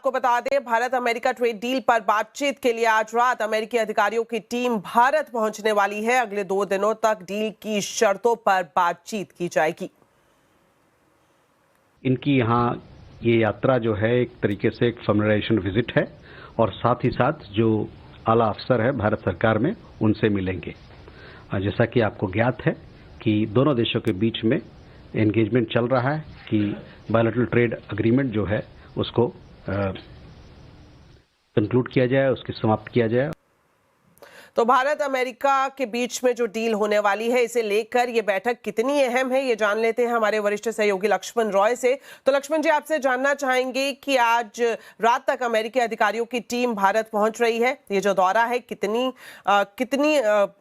आपको बता दें, भारत अमेरिका ट्रेड डील पर बातचीत के लिए आज रात अमेरिकी अधिकारियों की टीम भारत पहुंचने वाली है। अगले 2 दिनों तक डील की शर्तों पर बातचीत की जाएगी। इनकी यहाँ ये यात्रा जो है एक तरीके से एक फैमिलियराइजेशन विजिट है और साथ ही साथ जो आला अफसर है भारत सरकार में उनसे मिलेंगे। जैसा कि आपको ज्ञात है कि दोनों देशों के बीच में एंगेजमेंट चल रहा है कि बायलैटरल ट्रेड एग्रीमेंट जो है उसको कंक्लूड किया जाए, उसकी समाप्त किया जाए। तो भारत अमेरिका के बीच में जो डील होने वाली है, इसे लेकर ये बैठक कितनी अहम है, ये जान लेते हैं हमारे वरिष्ठ सहयोगी लक्ष्मण रॉय से। तो लक्ष्मण जी, आपसे जानना चाहेंगे कि आज रात तक अमेरिकी अधिकारियों की टीम भारत पहुंच रही है। ये जो दौरा है कितनी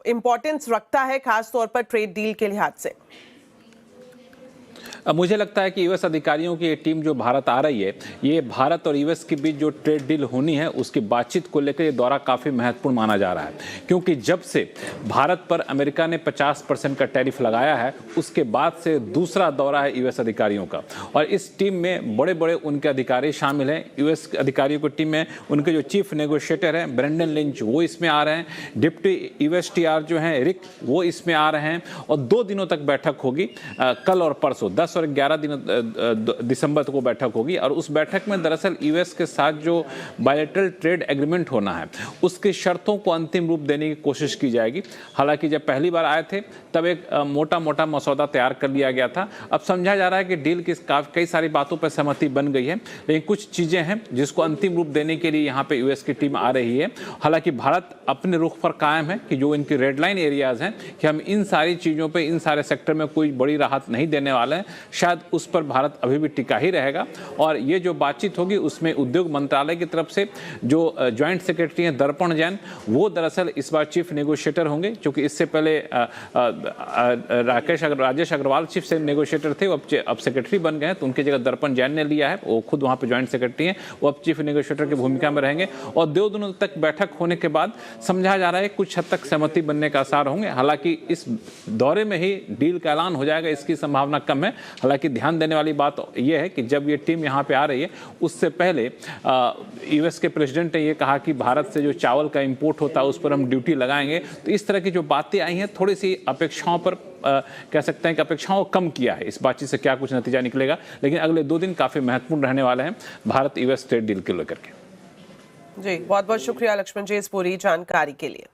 इंपॉर्टेंस रखता है, खासतौर पर ट्रेड डील के लिहाज से? मुझे लगता है कि यूएस अधिकारियों की ये टीम जो भारत आ रही है, ये भारत और यूएस के बीच जो ट्रेड डील होनी है उसकी बातचीत को लेकर ये दौरा काफ़ी महत्वपूर्ण माना जा रहा है, क्योंकि जब से भारत पर अमेरिका ने 50% का टैरिफ लगाया है, उसके बाद से दूसरा दौरा है यूएस अधिकारियों का। और इस टीम में बड़े बड़े उनके अधिकारी शामिल हैं। यूएस अधिकारियों की टीम में उनके जो चीफ नेगोशिएटर हैं ब्रेंडन लिंच, वो इसमें आ रहे हैं। डिप्टी यूएसटीआर जो हैं रिक, वो इसमें आ रहे हैं। और 2 दिनों तक बैठक होगी, कल और परसों 10 और 11 दिसंबर को बैठक होगी। और उस बैठक में दरअसल यूएस के साथ जो बायलैटरल ट्रेड एग्रीमेंट होना है उसकी शर्तों को अंतिम रूप देने की कोशिश की जाएगी। हालांकि जब पहली बार आए थे तब एक मोटा मोटा मसौदा तैयार कर लिया गया था। अब समझा जा रहा है कि डील की कई सारी बातों पर सहमति बन गई है, लेकिन कुछ चीजें हैं जिसको अंतिम रूप देने के लिए यहाँ पे यूएस की टीम आ रही है। हालांकि भारत अपने रुख पर कायम है कि जो इनकी रेड लाइन एरियाज हैं कि हम इन सारी चीजों पे, इन सारे सेक्टर में कोई बड़ी राहत नहीं देने वाले हैं। शायद उस पर भारत अभी भी टिका ही रहेगा। और ये जो बातचीत होगी उसमें उद्योग मंत्रालय की तरफ से जो ज्वाइंट सेक्रेटरी हैं दर्पण जैन, वो दरअसल इस बार चीफ नेगोशिएटर होंगे, क्योंकि इससे पहले राजेश अग्रवाल चीफ नेगोशिएटर थे, वो अब सेक्रेटरी बन गए हैं, तो उनकी जगह दर्पण जैन ने लिया है। वो खुद वहाँ पे ज्वाइंट सेक्रेटरी हैं, वो अब चीफ नेगोशिएटर की भूमिका में रहेंगे। और 2 दिनों तक बैठक होने के बाद समझा जा रहा है कुछ हद तक सहमति बनने का आसार होंगे। हालांकि इस दौरे में ही डील का ऐलान हो जाएगा, इसकी संभावना कम है। हालांकि ध्यान देने वाली बात यह है कि जब ये टीम यहाँ पे आ रही है उससे पहले यूएस के प्रेसिडेंट ने ये कहा कि भारत से जो चावल का इंपोर्ट होता है उस पर हम ड्यूटी लगाएंगे। तो इस तरह की जो बातें आई हैं, थोड़ी सी अपेक्षाओं पर कह सकते हैं कि अपेक्षाओं को कम किया है। इस बातचीत से क्या कुछ नतीजा निकलेगा, लेकिन अगले 2 दिन काफी महत्वपूर्ण रहने वाले हैं भारत यूएस ट्रेड डील को लेकर के। जी, बहुत बहुत शुक्रिया लक्ष्मण जी इस पूरी जानकारी के लिए।